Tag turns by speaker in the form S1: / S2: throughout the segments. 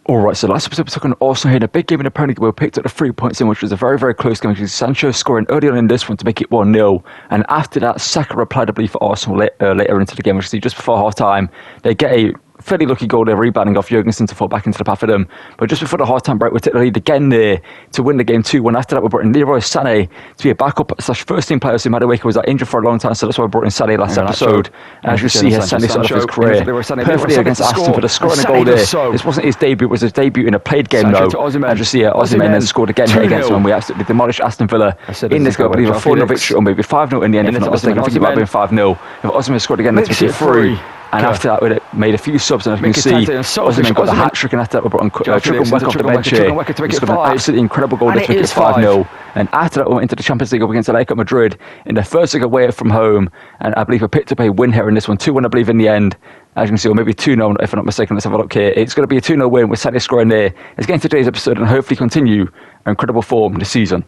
S1: Alright, so last episode we took on Arsenal here in a big game in the Premier League where we picked up the 3 points in, which was a very, very close game. Sancho scoring early on in this one to make it 1-0. And after that, Saka replied, I believe, for Arsenal later into the game, which is just before half-time. They get a fairly lucky goal there, rebounding off Jurgensen to fall back into the path of them. But just before the half-time break, we took the lead again there to win the game 2-1. After that, we brought in Leroy Sané to be a backup / first-team player. So Madueke was injured for a long time, so that's why we brought in Sané last episode. And as you see here, Sané started off his career perfectly against Aston for the scoring a goal there. This wasn't his debut, it was his debut in a played game though. As you see here, Osimhen then scored again here against them. We absolutely demolished Aston Villa in this game. I believe a 4-0 victory, or maybe 5-0 in the end, if not mistaken. I think it might have been 5-0. If Osimhen scored again, let's make it 3. And after that, we made a few subs, and as you can see, Osimhen got the hat-trick, and after that, we brought on Chukwuemeka off the bench here. He scored an absolutely incredible goal to make it 5-0. And after that, we went into the Champions League up against Atletico Madrid in the first leg away from home. And I believe we picked up a win here in this one, 2-1, I believe, in the end. As you can see, or maybe 2-0, if I'm not mistaken. Let's have a look here. It's going to be a 2-0 win with Sané scoring there. Let's get into today's episode and hopefully continue our incredible form this season.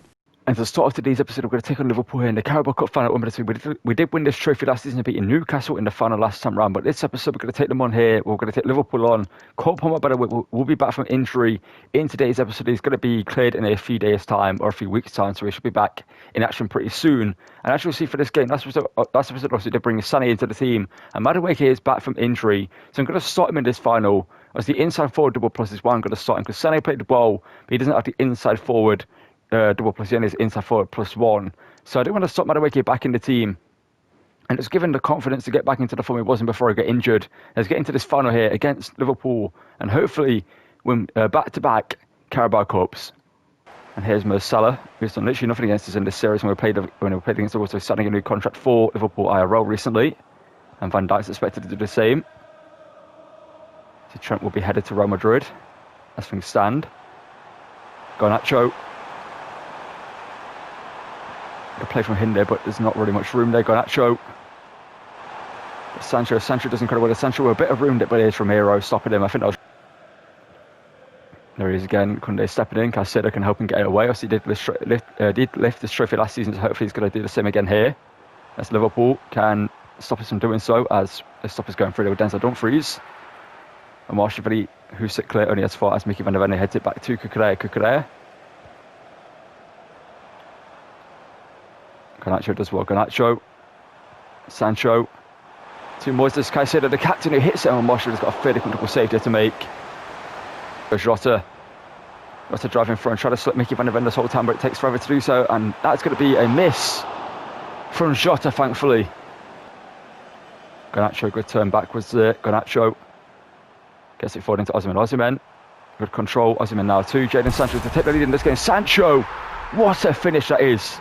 S1: And to start off today's episode, we're going to take on Liverpool here in the Carabao Cup final. We did win this trophy last season, beating Newcastle in the final last time round. But this episode, we're going to take them on here. We're going to take Liverpool on. Cole Palmer, by the way, will be back from injury in today's episode. He's going to be cleared in a few days' time or a few weeks' time, so he should be back in action pretty soon. And as you'll see for this game, last episode obviously did bring Sané into the team. And Madueke is back from injury, so I'm going to start him in this final. As the inside forward double plus is why I'm going to start him, because Sané played the ball, but he doesn't have the inside forward double plus, and his inside forward +1. So I do want to stop Madueke back in the team and just give him the confidence to get back into the form he wasn't before he got injured. Let's get into this final here against Liverpool and hopefully win back-to-back Carabao Cups. And here's Mo Salah, who's done literally nothing against us in this series when we played against Liverpool. So he's signing a new contract for Liverpool IRL recently, and Van Dijk's expected to do the same. So Trent will be headed to Real Madrid as things stand. Garnacho. A play from him there, but there's not really much room there. Garnacho. But Sancho doesn't quite well. Sancho with a bit of room, but here's Romero stopping him. I think that was... There he is again. Koundé stepping in. Caicedo can help him get it away. Also, he did lift this trophy last season, so hopefully he's going to do the same again here. As Liverpool can stop us from doing so, as the stoppers going through there with Denzel Dumfries. And Marshall, who sit clear only as far as Mickey van der Ven heads it back to Cucurella. Garnacho does well. Garnacho. Sancho. Two more. There's Caicedo, the captain, who hits it, and Marshall has got a fairly comfortable save there to make. Jota driving through and trying to slip Mickey van der Ven this whole time, but it takes forever to do so, and that's going to be a miss from Jota, thankfully. Garnacho, good turn backwards there. Garnacho gets it forward into Osimhen. Good control. Osimhen now too. Jadon Sancho to take the lead in this game. Sancho, what a finish that is.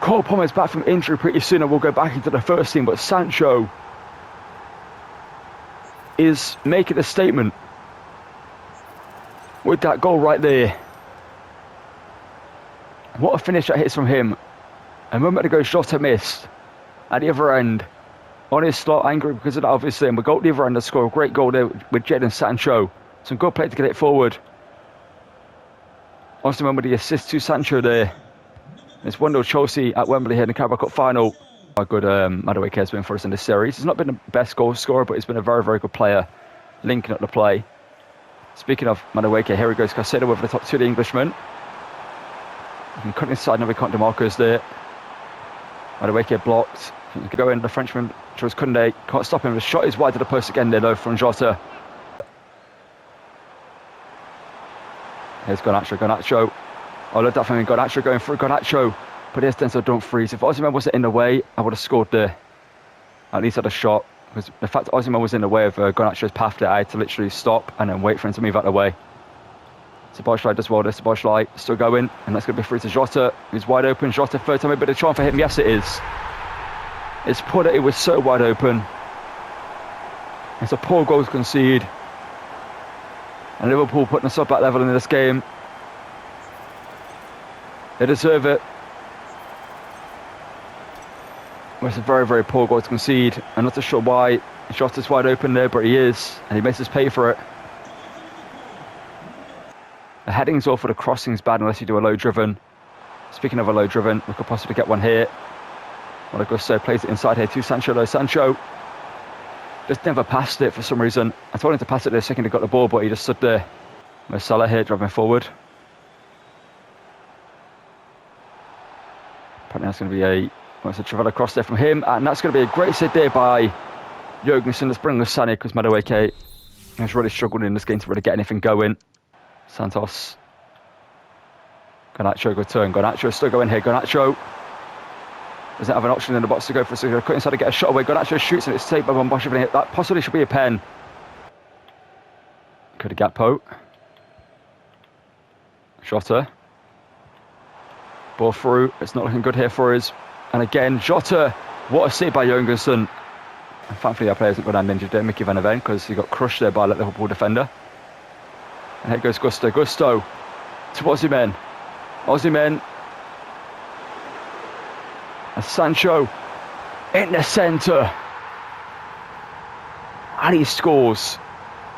S1: Cole Palmer's back from injury pretty soon and we'll go back into the first team, but Sancho is making a statement with that goal right there. What a finish that hits from him. A moment ago, Jota missed at the other end on his slot, angry because of that obviously, and we go to the other end and score a great goal there with Jadon Sancho. Some good play to get it forward. Osimhen with the assist to Sancho there. It's 1-0 Chelsea at Wembley here in the Carabao Cup final. How good Madueke has been for us in this series. He's not been the best goal scorer, but he's been a very, very good player, linking up the play. Speaking of Madueke, here he goes. Caicedo over the top to the Englishman. You can cut inside, now we can't DeMarco's there. Madueke blocked. Go in, the Frenchman, Jules Koundé, can't stop him. The shot is wide to the post again there though from Jota. Here's Garnacho. I love that from him. Garnacho going through. Garnacho. But here's Denzel Dumfries. If Osimhen wasn't in the way, I would have scored there. At least had a shot. Because the fact that Osimhen was in the way of Garnacho's path there, I had to literally stop and then wait for him to move out of the way. Szoboszlai does well there. Szoboszlai still going. And that's going to be through to Jota, who's wide open. Jota, third time, a bit of charm for him. Yes, it is. It's poor that it was so wide open. It's a poor goal to concede. And Liverpool putting us up at level in this game. They deserve it. Well, it's a very, very poor goal to concede. I'm not too sure why. Jota's wide open there, but he is. And he makes us pay for it. The heading's awful, the crossing's bad unless you do a low driven. Speaking of a low driven, we could possibly get one here. Well, Augusto plays it inside here to Sancho. Sancho just never passed it for some reason. I told him to pass it the second he got the ball, but he just stood there. Salah here driving forward. Apparently that's going to be a travel cross there from him, and that's going to be a great save there by Jorgensen. Let's bring us Sané, because Madueke has really struggled in this game to really get anything going. Santos. Garnacho, good turn. Garnacho still going here. Garnacho doesn't have an option in the box to go for a second. Cut inside to get a shot away. Garnacho shoots and it's saved by Bombashevili. That possibly should be a pen. Could have Gakpo. Jota. Ball through. It's not looking good here for us. And again, Jota. What a save by Jorgensen. And thankfully our player hasn't got that injured there, Mickey Van Aven, because he got crushed there by the Liverpool defender. And here goes Gusto. Gusto to Osimhen. Osimhen. And Sancho in the centre. And he scores.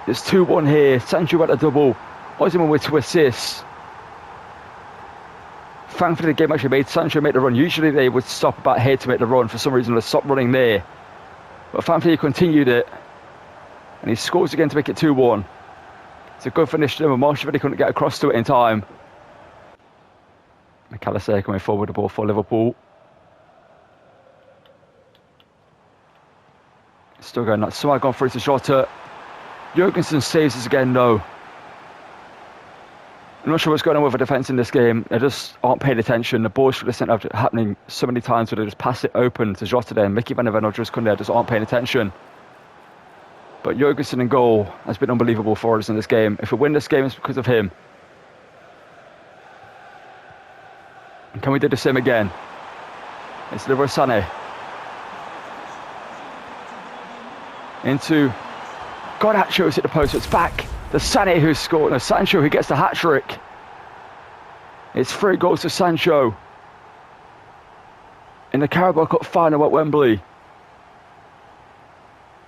S1: It's 2-1 here. Sancho at the double. Osimhen with 2 assists. Thankfully the game actually made Sancho make the run. Usually they would stop about here to make the run. For some reason they stopped running there. But thankfully he continued it. And he scores again to make it 2-1. It's a good finish to him. Marshall couldn't get across to it in time. McAllister coming forward, the ball for Liverpool. Still going nuts. Somehow gone through to Jota. Jorgensen saves us again though. I'm not sure what's going on with the defence in this game. They just aren't paying attention. The ball should have sent out happening so many times where they just pass it open to Jota there. Mickey Van Aven or just Kunde just aren't paying attention. But Jorgensen in goal has been unbelievable for us in this game. If we win this game, it's because of him. And can we do the same again? It's Leroy Sané. Into Garnacho who's hit the post. So it's back to Sané who scored. No, Sancho who gets the hat-trick. It's 3 goals to Sancho in the Carabao Cup final at Wembley.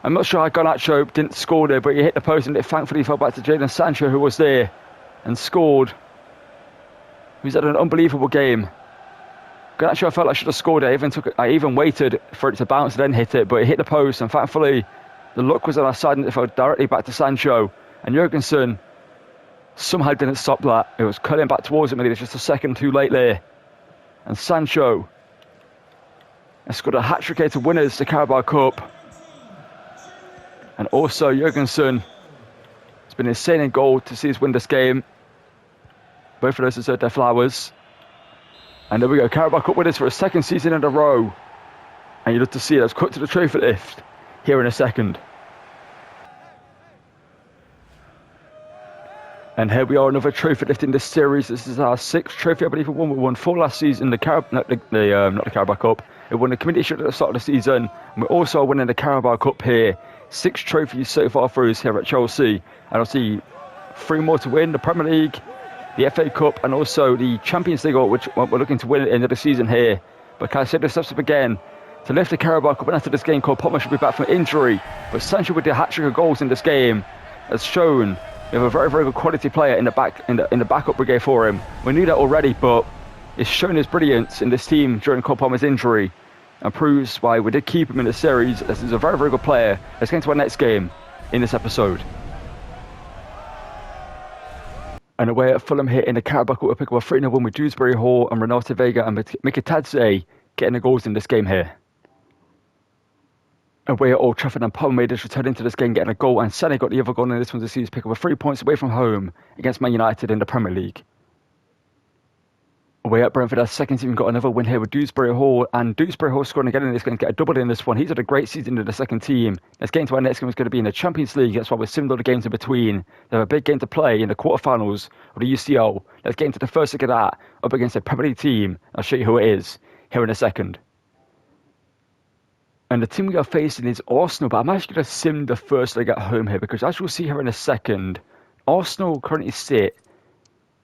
S1: I'm not sure how Garnacho didn't score there, but he hit the post and it thankfully fell back to Jadon Sancho who was there and scored. He's had an unbelievable game. Garnacho, I felt like I should have scored it. I even waited for it to bounce and then hit it, but it hit the post and thankfully the luck was on our side and it fell directly back to Sancho. And Jorgensen somehow didn't stop that. It was cutting back towards him and he was just a second too late there. And Sancho has scored a hat-trick here to win us the Carabao Cup. And also Jorgensen has been insane in goal to see us win this game. Both of those deserve their flowers. And there we go, Carabao Cup winners for a second season in a row. And you love to see it. Let's cut to the trophy lift here in a second. And here we are, another trophy lift in this series. This is our 6th trophy, I believe. We won 4 last season. Not the Carabao Cup. We won the Community Shield at the start of the season. And we're also winning the Carabao Cup here. 6 trophies so far for us here at Chelsea. And I'll see 3 more to win: the Premier League, the FA Cup, and also the Champions League, which we're looking to win at the end of the season here. But can I say this up again? To lift the Carabao Cup, and after this game, Cole Palmer should be back from injury. But Sancho with the hat-trick of goals in this game has shown we have a very, very good quality player in the backup brigade for him. We knew that already, but it's shown his brilliance in this team during Cole Palmer's injury, and proves why we did keep him in the series. This is a very, very good player. Let's get into our next game in this episode. And away at Fulham here in the Carabao Cup, we'll pick up a 3-0 win with Dewsbury Hall and Renato Vega and Mikitadze getting the goals in this game here. Away at Old Trafford, and Palmeiras returned into this game getting a goal, and Sané got the other goal in this one to see us pick up 3 points away from home against Man United in the Premier League. Away at Brentford, our second team got another win here with Dewsbury Hall, and Dewsbury Hall scoring again in this game, get a double in this one. He's had a great season in the second team. Let's get into our next game. It's going to be in the Champions League. That's why we're similar to the games in between. They have a big game to play in the quarterfinals of the UCL. Let's get into the first leg of that, up against a Premier League team. I'll show you who it is here in a second. And the team we are facing is Arsenal, but I'm actually going to sim the first leg at home here, because as you'll see here in a second, Arsenal currently sit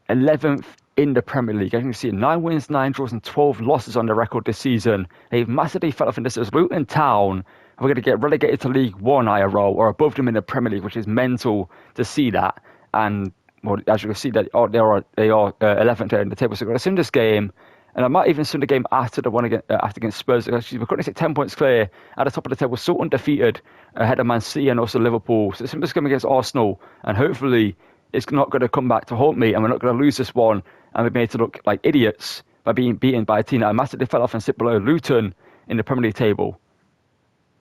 S1: 11th in the Premier League. As you can see, 9 wins, 9 draws and 12 losses on the record this season. They've massively fell off in this as Luton Town. And we're going to get relegated to League One IRL, or above them in the Premier League, which is mental to see that. And well, as you can see, that they are 11th there in the table. So we're going to sim this game, And I might even see the game after the one against Spurs. Actually, we're currently 10 points clear at the top of the table, still undefeated ahead of Man City and also Liverpool. So it's just going against Arsenal, and hopefully it's not going to come back to haunt me, and we're not going to lose this one and be made to look like idiots by being beaten by a team that massively fell off and sit below Luton in the Premier League table.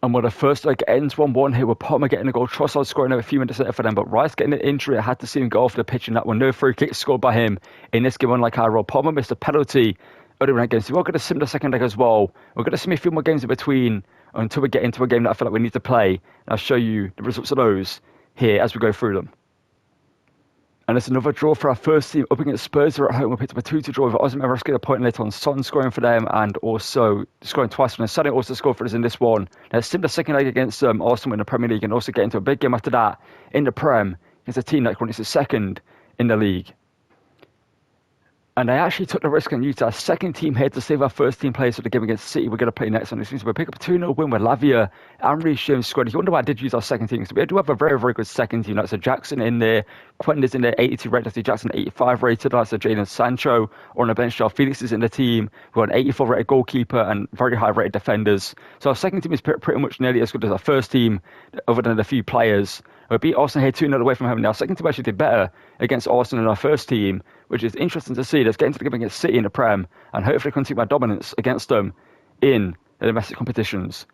S1: And when the first leg ends 1-1 here with Palmer getting a goal, Trossard scoring a few minutes later for them, but Rice getting an injury. I had to see him go off the pitch in that one. No free kicks scored by him in this game, unlike our role. Palmer missed a penalty earlier in that game. So we're going to sim the second leg as well. We're going to sim a few more games in between until we get into a game that I feel like we need to play. And I'll show you the results of those here as we go through them. And it's another draw for our first team up against Spurs. They're at home. We picked up a 2-2 draw with Osimhen rescuing a point later on. Son scoring for them and also scoring twice. And Sané also scored for us in this one. Let's sim the second leg against Arsenal in the Premier League and also get into a big game after that in the Prem against a team that currently is second in the league. And I actually took the risk and used our second team here to save our first team players for the game against City. We're going to play next on this season. We'll pick up a 2-0 win with Lavia and Reece James scored. If you wonder why I did use our second team, because we do have a very, very good second team. That's a Jackson in there, Quentin's in there, 82 rated. That's Jackson, 85 rated. That's a Jadon Sancho. Or on the bench, Felix is in the team. We've got an 84 rated goalkeeper and very high rated defenders. So our second team is pretty much nearly as good as our first team, other than a few players. We beat Arsenal here 2-0 away from home. Now, our second team actually did better against Arsenal than our first team, which is interesting to see. Let's get into the game against City in the Prem and hopefully continue my dominance against them in the domestic competitions.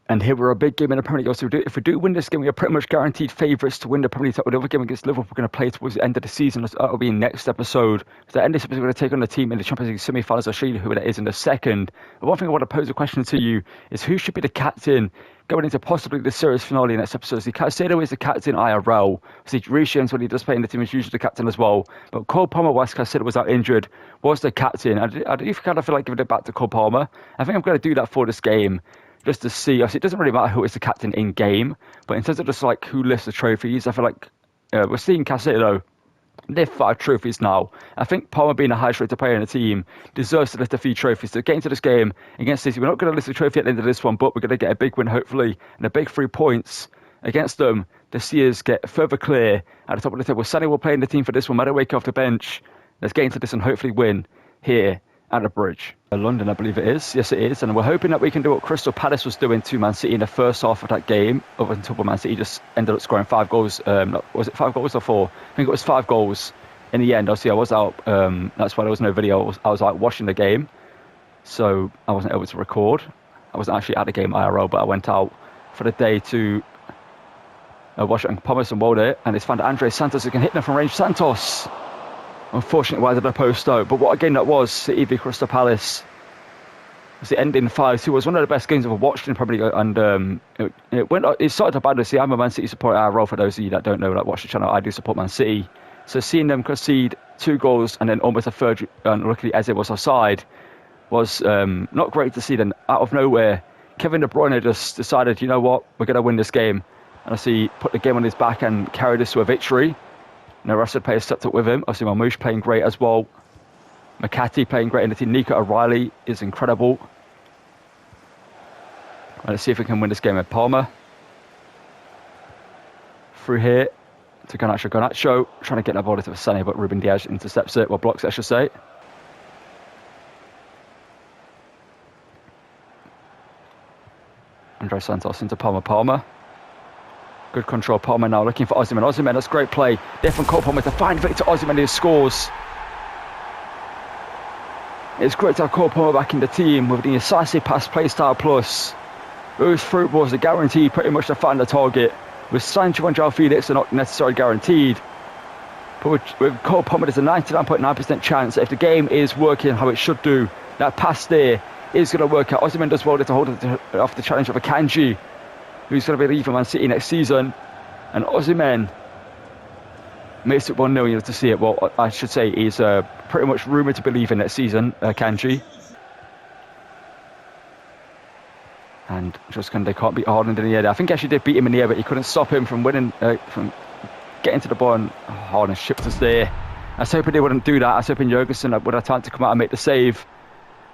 S1: And here we're a big game in the Premier League. So if we do win this game, we are pretty much guaranteed favourites to win the Premier League title. The other game against Liverpool we're going to play towards the end of the season. That will be next episode. So at the end of this episode, we're going to take on the team in the Champions League semi-finals. I'll show you who that is in a second. But one thing I want to pose a question to you is who should be the captain going into possibly the series finale next episode? So Caicedo is the captain IRL. See, Reece James, when he does play in the team, is usually the captain as well. But Cole Palmer, whilst Caicedo was out injured, was the captain. I do kind of feel like giving it back to Cole Palmer. I think I'm going to do that for this game, just to see. Obviously, it doesn't really matter who is the captain in game, but in terms of just like who lifts the trophies, I feel like we're seeing Caicedo lift 5 trophies now. I think Palmer, being a highest rated player in the team, deserves to lift a few trophies. So get into this game against City. We're not going to lift a trophy at the end of this one, but we're going to get a big win, hopefully, and a big 3 points against them to see us get further clear at the top of the table. Sané will play in the team for this one. Madueke off the bench. Let's get into this and hopefully win here at the Bridge. London, I believe it is. Yes, it is. And we're hoping that we can do what Crystal Palace was doing to Man City in the first half of that game, up until Man City just ended up scoring 5 goals. Was it 5 goals or 4? I think it was 5 goals in the end. Obviously, I was out. That's why there was no video. I was out watching the game, so I wasn't able to record. I wasn't actually at the game IRL, but I went out for the day to watch it on Pumice and World it, and it's found Andre Santos who can hit them from range. Santos, unfortunately, wide of the post though. But what a game that was! City v Crystal Palace. It was the ending 5-2. It was one of the best games I've ever watched in Premier League, and it started to bad. See, I'm a Man City supporter. IRL, for those of you that don't know, like watch the channel, I do support Man City. So seeing them concede 2 goals and then almost a third, and luckily as it was offside, was not great to see. Then out of nowhere, Kevin De Bruyne just decided, you know what, we're going to win this game. And I see put the game on his back and carried us to a victory. And the rest of the players stepped up with him. I see Mamouche playing great as well. McCarthy playing great in the team. Nico O'Reilly is incredible. Let's see if we can win this game with Palmer. Through here to Garnacho, trying to get that ball to Sané, but Ruben Diaz intercepts it, well, blocks it, I should say. Andre Santos into Palmer. Good control, Palmer now looking for Osimhen. Osimhen, that's great play. Different Cole Palmer to find Victor Osimhen, who scores. It's great to have Cole Palmer back in the team with the incisive pass play style plus. Those fruit balls are guaranteed pretty much to find the target. With Sancho and João Felix, they're not necessarily guaranteed. But with Cole Palmer, there's a 99.9% chance that if the game is working how it should do, that pass there is going to work out. Osimhen does well to hold off the challenge of Akanji, who's going to be leaving Man City next season. And Osimhen makes it 1-0, you know, to see it. Well, I should say he's pretty much rumoured to be leaving next season, Akanji. And just they can't beat Haaland in the air. I think he actually did beat him in the air, but he couldn't stop him from winning, from getting to the ball. And Haaland shipped us there. I was hoping they wouldn't do that. I was hoping Jurgensen would have time to come out and make the save.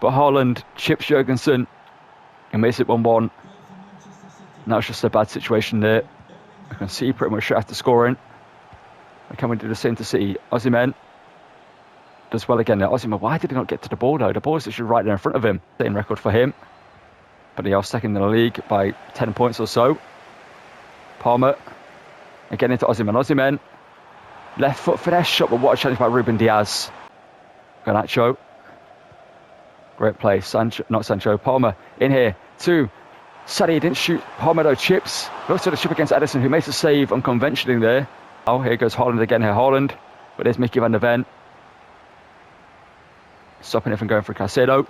S1: But Haaland chips Jurgensen and makes it 1-1. That was just a bad situation there. I can see pretty much straight after scoring. Can we do the same to City? Osimhen. does well again. Osimhen, why did he not get to the ball though? The ball's actually right there in front of him. Same record for him. But he was second in the league by 10 points or so. Palmer. Again into Osimhen. Osimhen. Left foot finesse shot, but what a challenge by Ruben Diaz. Garnacho. Great play. Palmer in here. 2. Sadie didn't shoot. Palmer though chips. Looks to the chip against Edison, who makes a save unconventionally there. Oh, here goes Haaland again here. Haaland. But there's Mickey van der Ven. Stopping it from going for Caicedo.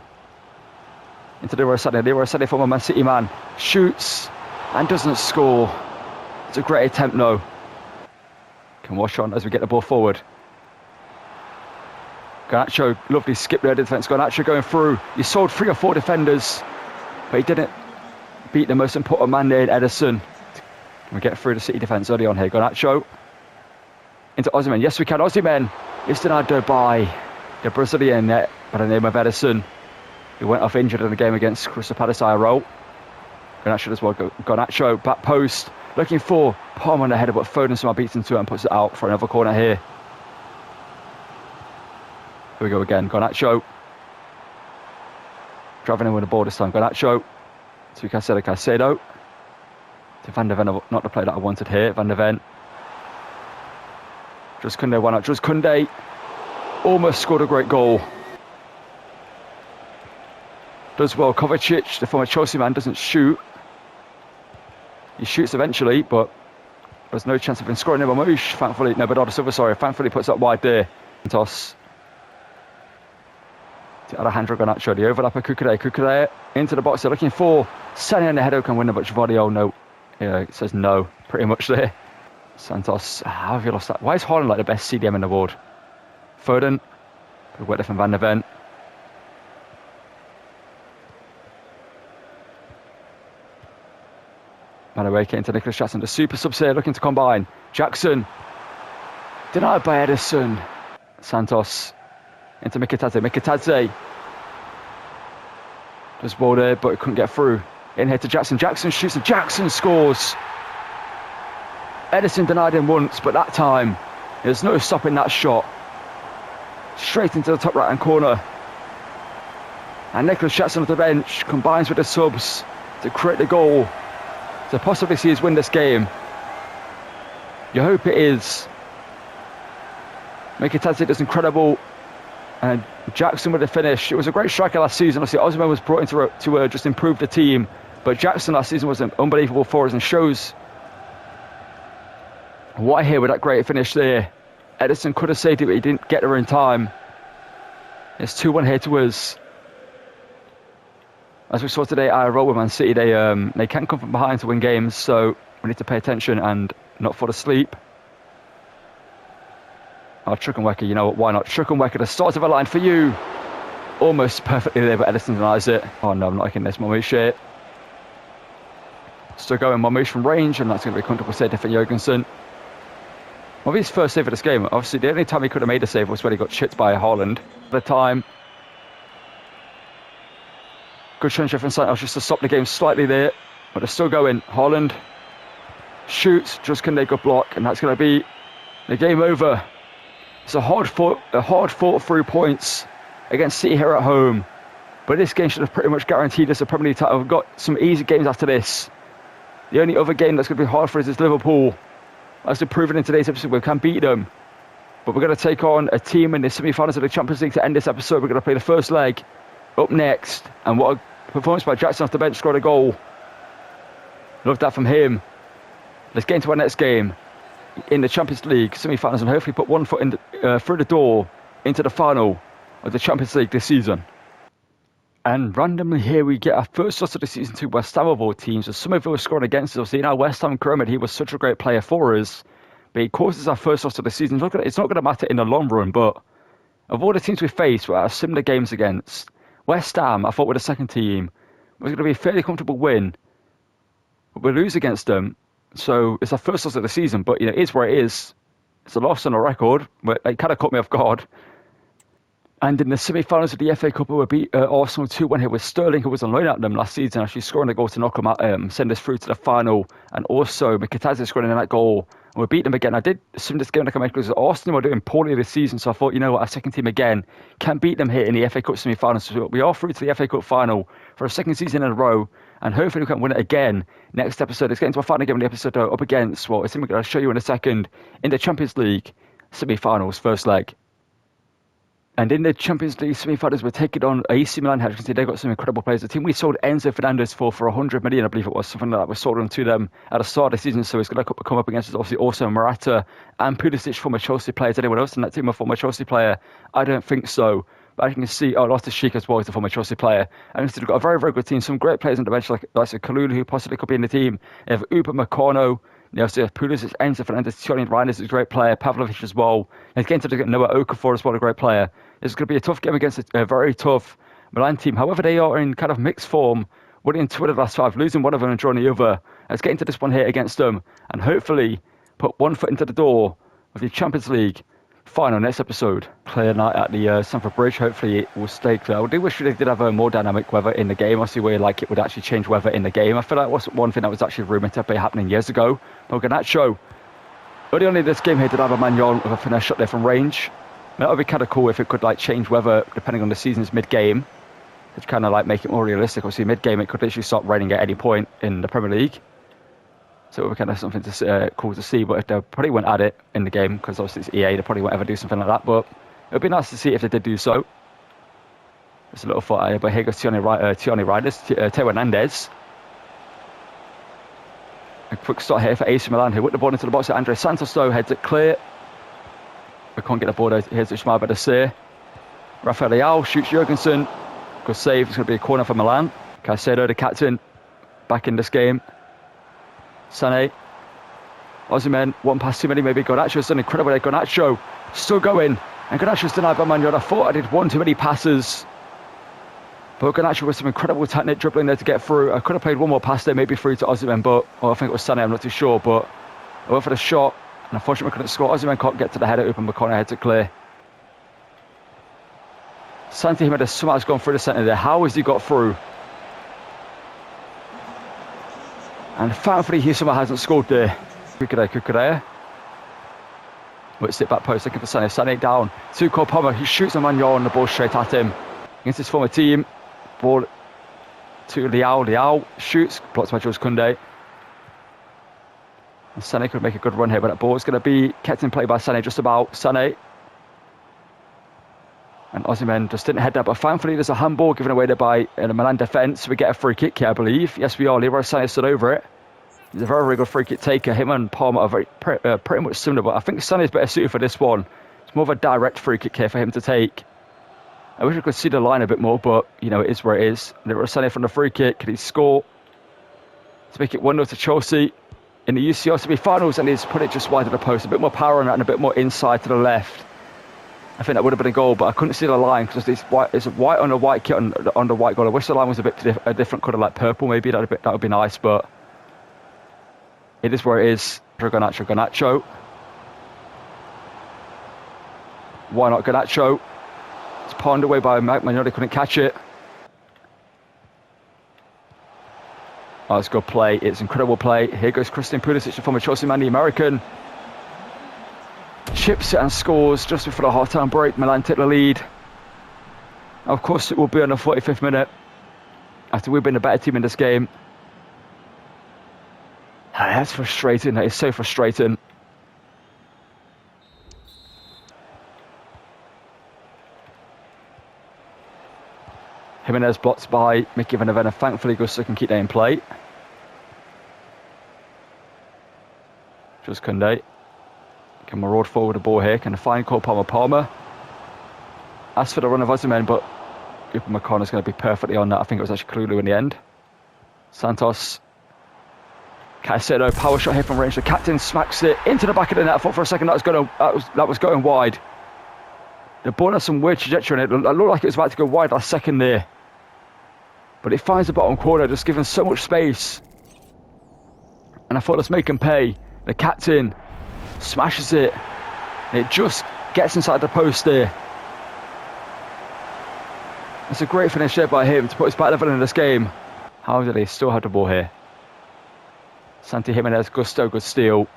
S1: Into Leroy Sané. Leroy Sané, former Man City man. Shoots and doesn't score. It's a great attempt though. Can wash on as we get the ball forward. Garnacho, lovely skip there, defence. Garnacho going through. He sold 3 or 4 defenders, but he didn't beat the most important man there in Edison. Can we get through the City defence early on here? Garnacho into Osimhen. Yes, we can. Osimhen is denied by the Brazilian net by the name of Edison, who went off injured in the game against Crystal Palace IRO. Garnacho as well. Garnacho, back post, looking for Palmer on the header, but Foden somehow beats into it and puts it out for another corner here. Here we go again. Garnacho. Driving in with the ball this time. Garnacho to Caicedo. To Van der Ven, not the play that I wanted here. Van der Ven. Just Koundé, why not? Just Koundé almost scored a great goal. Does well. Kovacic, the former Chelsea man, doesn't shoot. He shoots eventually, but there's no chance of him scoring. Marmouche, thankfully, no, Bernardo Silva, sorry, thankfully puts up wide there. Toss to Alejandro Garnacho, the overlap of Cucurella into the box. They're looking for Sané on the header, can win it, but Givardio, no. Yeah, it says no, pretty much there. Santos, how have you lost that? Why is Haaland like the best CDM in the world? Foden, good work there from Van der Ven. Madueke into Nicholas Jackson, the super subs here looking to combine. Jackson, denied by Edison. Santos into Mikitadze. Does ball there, but couldn't get through. In here to Jackson. Jackson shoots and Jackson scores. Edison denied him once, but that time there's no stopping that shot. Straight into the top right hand corner. And Nicholas Jackson at the bench combines with the subs to create the goal, to possibly see us win this game. You hope it is. Mikitadze does incredible, and Jackson with the finish. It was a great striker last season. Obviously, Osimhen was brought in to just improve the team, but Jackson last season was unbelievable for us and shows why here with that great finish there. Edison could have saved it, but he didn't get there in time. It's 2-1 here to us. As we saw today, IRO with Man City, they can come from behind to win games, so we need to pay attention and not fall asleep. Oh, Chukwuemeka, you know what, why not? Chukwuemeka, the start of a line for you. Almost perfectly there, but Edison denies it. Oh no, I'm not liking this. Marmouche. Still going Marmouche from range, and that's going to be a comfortable save for Jorgensen. Well, his first save of this game. Obviously, the only time he could have made a save was when he got chipped by Haaland. At the time, good change from Santos just to stop the game slightly there, but they're still going. Haaland shoots, just can make a block, and that's going to be the game over. It's a hard fought through points against City here at home, but this game should have pretty much guaranteed us a Premier League title. We've got some easy games after this. The only other game that's going to be hard for us is Liverpool. As we've proven in today's episode, we can beat them, but we're going to take on a team in the semi-finals of the Champions League to end this episode. We're going to play the first leg up next, and what a performance by Jackson off the bench, scored a goal. Love that from him. Let's get into our next game in the Champions League semi-finals and hopefully put one foot in through the door into the final of the Champions League this season. And randomly here we get our first loss of the season to West Ham of all teams. So Somerville was scoring against us. You know, West Ham Kermit, he was such a great player for us, but he causes our first loss of the season. It's not going to matter in the long run, but of all the teams we faced, we had similar games against. West Ham, I thought, were the second team. It was going to be a fairly comfortable win, but we lose against them. So it's our first loss of the season, but you know, it is where it is. It's a loss on a record, but it kind of caught me off guard. And in the semi-finals of the FA Cup, we beat Arsenal 2-1 here with Sterling, who was on loan at them last season, actually scoring a goal to knock them out, send us through to the final. And also Mikitadze scoring in that goal and we beat them again. I did assume this game like I mentioned because Arsenal were doing poorly this season, so I thought, you know what, our second team again can beat them here in the FA Cup semi-finals. So we are through to the FA Cup final for a second season in a row, and hopefully we can win it again next episode. Let's get into our final game of the episode up against, well, it's something I'm going to show you in a second, in the Champions League semi-finals, first leg. And in the Champions League semi-finals, we're taking on AC Milan. As you can see, they've got some incredible players. The team we sold Enzo Fernandez for 100 million, I believe it was, something like that. We sold him to them at the start of the season, so he's going to come up against us. Obviously, also Morata and Pulisic, former Chelsea players. Anyone else in that team a former Chelsea player? I don't think so. But as you can see, Loftus-Cheek as well is a former Chelsea player. And we've got a very, very good team. Some great players on the bench, like Kalulu, who possibly could be in the team. They have Upamecano. You know, so Pulisic, Enzo Fernandez, Tierney Reinders is a great player. Pavlovic as well. And again, to get Noah Okafor as well, a great player. It's going to be a tough game against a very tough Milan team. However, they are in kind of mixed form, winning 2 of the last 5, losing one of them and drawing the other. Let's get into this one here against them and hopefully put one foot into the door of the Champions League final next episode. Clear night at the Stamford Bridge. Hopefully it will stay clear. I do wish they did have a more dynamic weather in the game. I see where like it would actually change weather in the game. I feel like it wasn't one thing that was actually rumoured to be happening years ago. But Garnacho, early on in this game here, did have a Manuel with a finesse shot there from range. That would be kind of cool if it could like change weather depending on the season's mid-game. To kind of like make it more realistic. Obviously, mid-game it could literally start raining at any point in the Premier League. So it would be kind of something to cool to see. But if they probably won't add it in the game, because obviously it's EA, they probably won't ever do something like that. But it would be nice to see if they did do so. There's a little thought here, but here goes Tierney Reinders, Teo Hernandez. A quick start here for AC Milan, who whipped the ball into the box at Andre Santos, though, heads it clear. We can't get the ball out. Here's Ismail Benacer. Rafael Leao shoots Jurgensen. Good save. It's going to be a corner for Milan. Caicedo, the captain, back in this game. Sané. Osimhen, one pass too many. Maybe Garnacho's done incredible there. Garnacho still going. And Garnacho's denied by Manuel. I thought I did one too many passes. But Garnacho with some incredible technique dribbling there to get through. I could have played one more pass there, maybe through to Osimhen, but I think it was Sané. I'm not too sure. But I went for the shot. And unfortunately, we couldn't score. Osimhen can't get to the header. Upamecano heads it clear. Santi Jimenez somehow has gone through the centre there. How has he got through? And thankfully, he somehow hasn't scored there. Kukurea. But sit back post looking for Sané. Sané down to Cole Palmer. He shoots a Manuel and the ball straight at him. Against his former team. Ball to Leao. Leao shoots. Blocked by Jules Koundé. And Sané could make a good run here, but that ball is going to be kept in play by Sané just about. Sané. And Osimhen just didn't head that, but thankfully there's a handball given away there by the Milan defence. We get a free kick here, I believe. Yes, we are. Leroy Sané stood over it. He's a very, very good free kick taker. Him and Palmer are pretty much similar, but I think Sané's better suited for this one. It's more of a direct free kick here for him to take. I wish I could see the line a bit more, but, you know, it is where it is. Leroy Sané from the free kick. Can he score to make it 1-0 to Chelsea in the UCL semi-finals, and he's put it just wide of the post. A bit more power on that and a bit more inside to the left. I think that would have been a goal, but I couldn't see the line because it's white on a white kit on the white goal. I wish the line was a different colour, like purple maybe. That would be nice, but it is where it is. Garnacho. Why not Garnacho? It's pawned away by Manuel. They couldn't catch it. Oh, it's good play. It's incredible play. Here goes Christian Pulisic, the former Chelsea man, the American. Chips it and scores just before the half-time break. Milan take the lead. Of course, it will be on the 45th minute after we've been the better team in this game. That's frustrating. That is so frustrating. Jimenez blocked by Mickey Van Aven. Thankfully, Gusto can keep that in play. Just Koundé. Can maraud forward the ball here. Can find Cole Palmer. As for the run of Osimhen, but Upamecano is going to be perfectly on that. I think it was actually Kalulu in the end. Santos. Caicedo, power shot here from range. The captain smacks it into the back of the net. I thought for a second that was going wide. The ball has some weird trajectory in it. It looked like it was about to go wide last second there. But it finds the bottom corner, just given so much space. And I thought, let's make him pay. The captain smashes it. And it just gets inside the post there. It's a great finish there by him to put us back level in this game. How did he still have the ball here? Santi Jimenez, Gusto, good steal.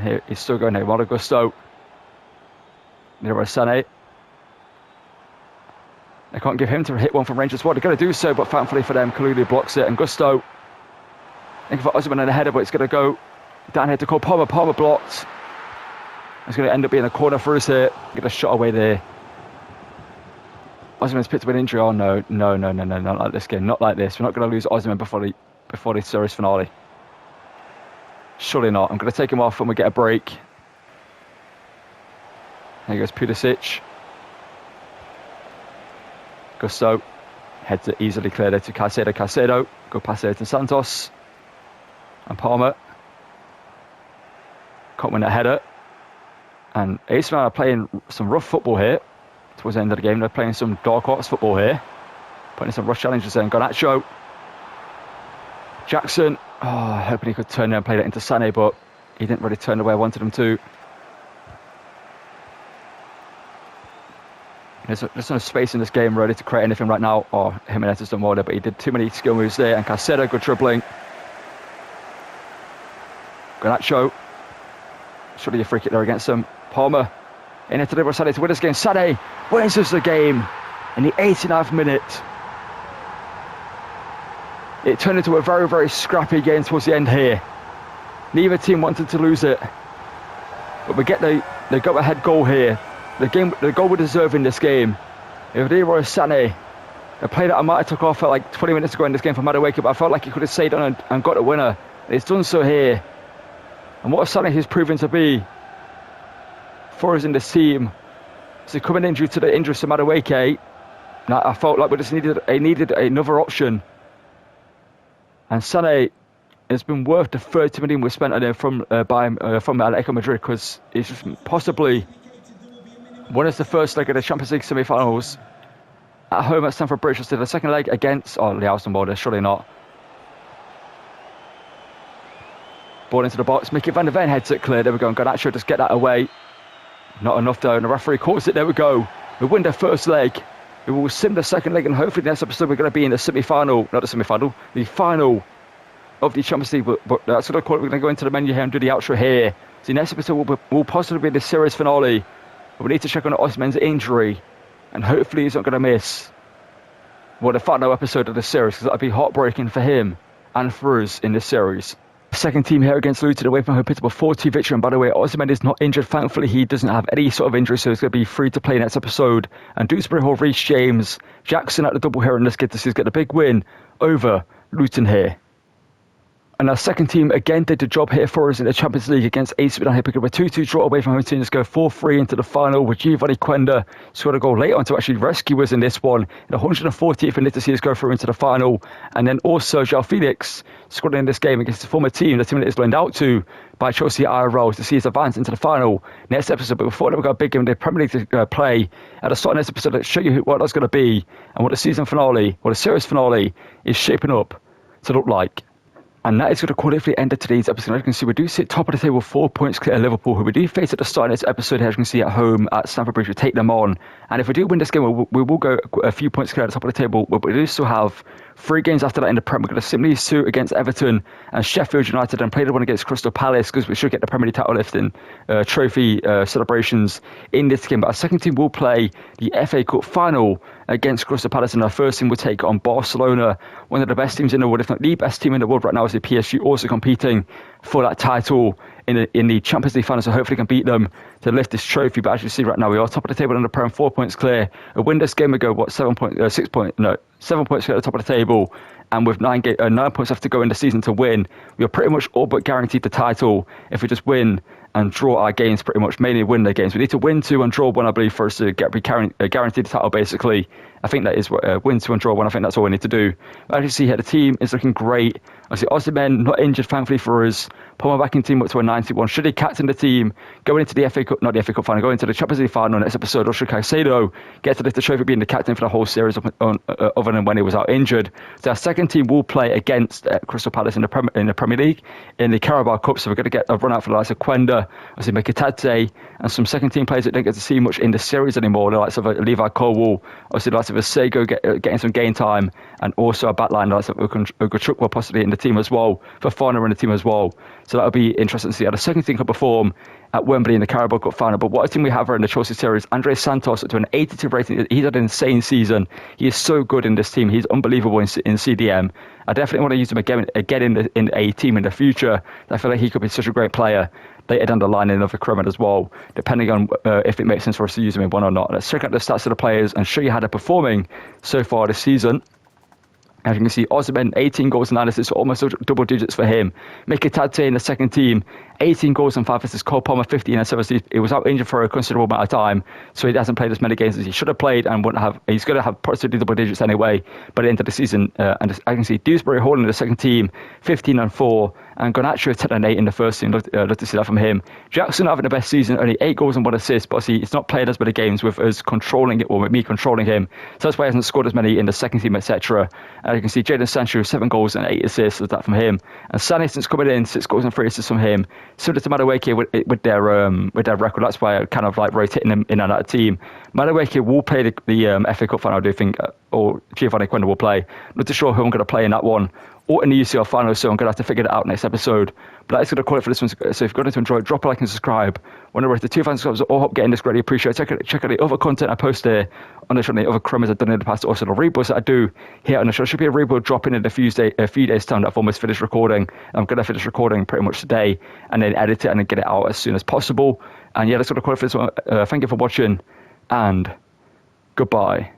S1: here. He's still going here. Malo Gusto. Leroy Sané. They can't give him to hit one from Rangers. They're going to do so, but thankfully for them, Kalulu blocks it. And Gusto, looking for Osman in the header, but it's going to go down here to call Palmer. Palmer blocked. It's going to end up being a corner for us here. Get a shot away there. Osman's picked up an injury. Oh, no. Not like this game. Not like this. We're not going to lose Osman before the series finale. Surely not. I'm going to take him off when we get a break. There goes Pulisic. Gusto. Heads it easily cleared there to Caicedo. Caicedo. Go past there to Santos. And Palmer. Can't win a header. And AC Milan are playing some rough football here. Towards the end of the game, they're playing some dark arts football here. Putting some rush challenges there. And Garnacho. Jackson. Oh, hoping he could turn there and play that into Sané, but he didn't really turn the way I wanted him to. There's no space in this game really to create anything right now. Or Jimenez has done well there, but he did too many skill moves there. And Caicedo, good dribbling. Garnacho. Surely a free kick there against him. Palmer. In it to deliver Sané to win this game. Sané wins us the game in the 89th minute. It turned into a very, very scrappy game towards the end here. Neither team wanted to lose it. But we get the go-ahead goal here. The goal we deserve in this game. If Leroy Sané, a play that I might have took off at like 20 minutes ago in this game for Madueke, but I felt like he could have stayed on and got a winner. And it's done so here. And what Sané has proven to be for us in this team. So coming injury to the injuries to Madueke, I felt like we just needed another option. And Sané has been worth the 30 million we spent on him from Atletico Madrid, because he's just possibly won us the first leg of the Champions League semi-finals at home at Stamford Bridge. Just did the second leg against Liauston Boulder, surely not. Ball into the box, Mickey van der Ven heads it clear. There we go, and Garnacho just get that away. Not enough though, and the referee calls it. There we go. We win the first leg. We will sim the second leg, and hopefully the next episode we're going to be in the semi-final, not the semi-final, the final of the Champions League. But that's what I call it. We're going to go into the menu here and do the outro here. So the next episode will possibly be the series finale. But we need to check on Osman's injury, and hopefully he's not going to miss the final episode of the series, because that'll be heartbreaking for him and for us in this series. Second team here against Luton, away from home, picked up a 4-2 victory. And by the way, Osman is not injured. Thankfully, he doesn't have any sort of injury, so he's going to be free to play next episode. And Dewsbury Hall, Reece James, Jackson at the double here, and let's get to see us get a big win over Luton here. And our second team again did the job here for us in the Champions League against AC Milan. Here picking up a 2-2 draw away from home team. Let's go 4-3 into the final with Giovanni Quenda scored a goal late on to actually rescue us in this one. In the 140th minute to see us go through into the final. And then also João Felix scored in this game against the former team, the team that is loaned out to by Chelsea IRL, to see us advance into the final next episode. But before that, we've got a big game in the Premier League to play at the start of this episode. Let's show you what that's going to be and what the season finale, what the series finale is shaping up to look like. And that is going to call it for the end of today's episode. As you can see, we do sit top of the table, 4 points clear of Liverpool, who we do face at the start of this episode here. As you can see at home at Stamford Bridge, we take them on. And if we do win this game, we will go a few points clear at the top of the table. But we do still have 3 games after that in the Prem. We're going to simply suit against Everton and Sheffield United, and play the one against Crystal Palace, because we should get the Premier League title lifting trophy celebrations in this game. But our second team will play the FA Cup final against Crystal Palace, and our first team will take on Barcelona, one of the best teams in the world, if not the best team in the world right now, is the PSG, also competing for that title in the Champions League final, so hopefully can beat them to lift this trophy. But as you see right now, we are top of the table in the Prem, 4 points clear. A win this game, we go 7 points clear at the top of the table, and with 9 points left to go in the season to win, we are pretty much all but guaranteed the title if we just win and draw our games, pretty much mainly win their games. We need to win 2 and draw 1, I believe, for us to be guaranteed the title, basically. I think that is win 2 and draw 1. I think that's all we need to do. But as you see here, the team is looking great. I see Osimhen not injured, thankfully for us. Palmer back in team up to a 91. Should he captain the team going into the FA Cup, not the FA Cup final, going into the Champions League final next episode, or should Caicedo get to lift the trophy, being the captain for the whole series other than when he was out injured? So our second team will play against Crystal Palace in the Premier League in the Carabao Cup. So we're going to get a run out for the likes of Quenda obviously Mikitadze, and some second team players that don't get to see much in the series anymore, the likes of Levi Colwell, obviously the likes of Sego getting some game time, and also a backline the likes of Ugachukwu possibly in the team as well, Fofana in the team as well. So that'll be interesting to see how the second team can perform at Wembley in the Carabao Cup final. But what a team we have in the Chelsea series. Andre Santos to an 82 rating. He's had an insane season. He is so good in this team. He's unbelievable in CDM. I definitely want to use him again in a team in the future. I feel like he could be such a great player later down the line in another Kermit as well, depending on if it makes sense for us to use him in one or not. Let's check out the stats of the players and show you how they're performing so far this season. As you can see, Osimhen, 18 goals and 9 assists, almost double digits for him. Mikitadze in the second team, 18 goals and 5 assists. Cole Palmer, 15 and 7 assists. He was out injured for a considerable amount of time, so he hasn't played as many games as he should have played, and he's going to have possibly double digits anyway by the end of the season. And I can see Dewsbury Hall in the second team, 15 and 4, and Garnacho 10 and 8 in the first team. Love to see that from him. Jackson having the best season, only 8 goals and 1 assist, but see, he's not played as many games with us controlling it, or with me controlling him, so that's why he hasn't scored as many in the second team, etc. You can see Jadon Sancho, 7 goals and 8 assists, that from him. And Sané, since coming in, 6 goals and 3 assists from him. Similar to Madueke with their record, that's why I kind of like rotating them in on that team. Madueke will play the FA Cup final, I do think, or Giovanni Quenda will play. Not too sure who I'm going to play in that one, or in the UCL final, so I'm going to have to figure that out next episode. But that's going to call it for this one. So if you're going to enjoy, drop a like and subscribe. Want to rate the 2,000 subscribers, all hope getting this greatly appreciate. Check out the other content I post there on the show, the other crumbers I've done in the past, also the rebuilds that I do here on the show. There should be a rebuild dropping in a few days time that I've almost finished recording. I'm going to finish recording pretty much today, and then edit it and then get it out as soon as possible. And yeah, that's going to call it for this one. Thank you for watching, and goodbye.